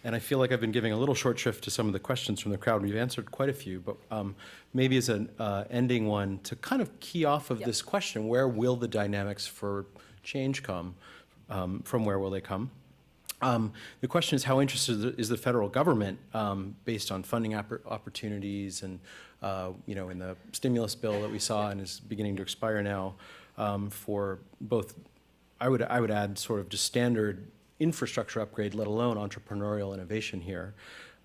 And I feel like I've been giving a little short shrift to some of the questions from the crowd. We've answered quite a few, but maybe as an ending one to kind of key off of this question, where will the dynamics for change come? From where will they come? The question is, how interested is the federal government based on funding opportunities and, in the stimulus bill that we saw and is beginning to expire now for both, I would add sort of just standard infrastructure upgrade, let alone entrepreneurial innovation here.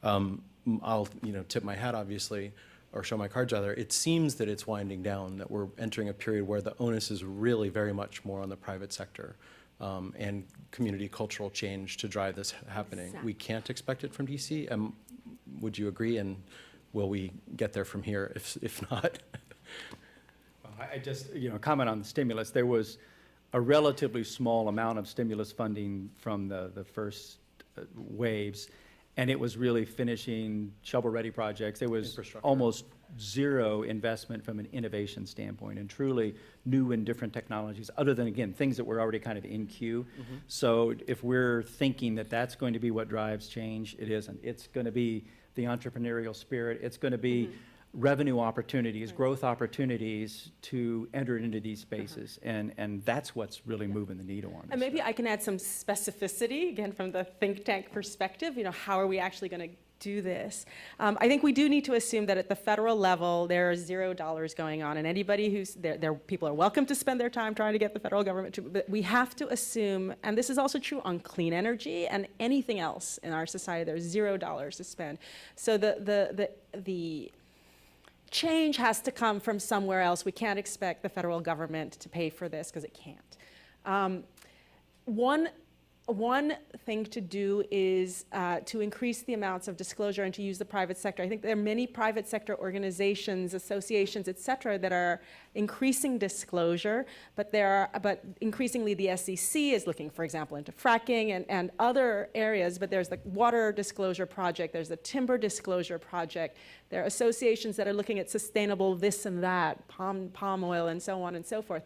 I'll tip my hat, obviously, or show my cards rather. It seems that it's winding down, that we're entering a period where the onus is really very much more on the private sector and community cultural change to drive this happening. Exactly. We can't expect it from DC. Would you agree? And will we get there from here if not? Well, I just, comment on the stimulus. There was a relatively small amount of stimulus funding from the first waves, and it was really finishing shovel-ready projects. There was almost zero investment from an innovation standpoint, and truly new and different technologies, other than, again, things that were already kind of in queue. Mm-hmm. So if we're thinking that that's going to be what drives change, it isn't. It's going to be the entrepreneurial spirit. It's going to be revenue opportunities, growth opportunities to enter into these spaces. And that's what's really moving the needle on this. And maybe I can add some specificity, again, from the think tank perspective. How are we actually going to do this? I think we do need to assume that at the federal level, there are $0 going on, and anybody who's there, people are welcome to spend their time trying to get the federal government to, but we have to assume, and this is also true on clean energy and anything else in our society, there's $0 to spend. So the change has to come from somewhere else. We can't expect the federal government to pay for this because it can't. One thing to do is to increase the amounts of disclosure and to use the private sector. I think there are many private sector organizations, associations, et cetera, that are increasing disclosure, but increasingly the SEC is looking, for example, into fracking and other areas, but there's the Water Disclosure Project, there's the Timber Disclosure Project, there are associations that are looking at sustainable this and that, palm oil and so on and so forth.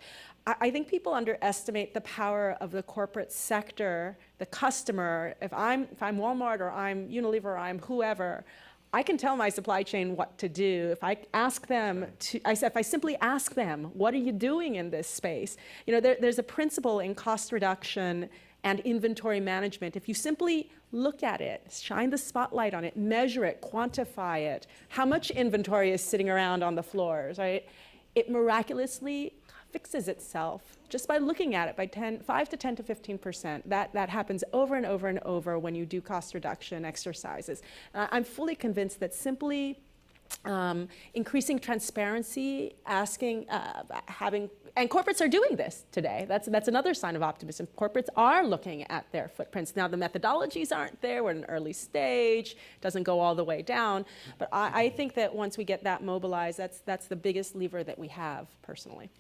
I think people underestimate the power of the corporate sector, the customer. If I'm Walmart or I'm Unilever or I'm whoever, I can tell my supply chain what to do. If I ask them if I simply ask them, what are you doing in this space? There's a principle in cost reduction and inventory management. If you simply look at it, shine the spotlight on it, measure it, quantify it, how much inventory is sitting around on the floors, right? It miraculously fixes itself just by looking at it by 5 to 10 to 15%. That happens over and over and over when you do cost reduction exercises. I'm fully convinced that simply increasing transparency, and corporates are doing this today. That's another sign of optimism. Corporates are looking at their footprints. Now, the methodologies aren't there. We're in an early stage. It doesn't go all the way down. But I think that once we get that mobilized, that's the biggest lever that we have, personally.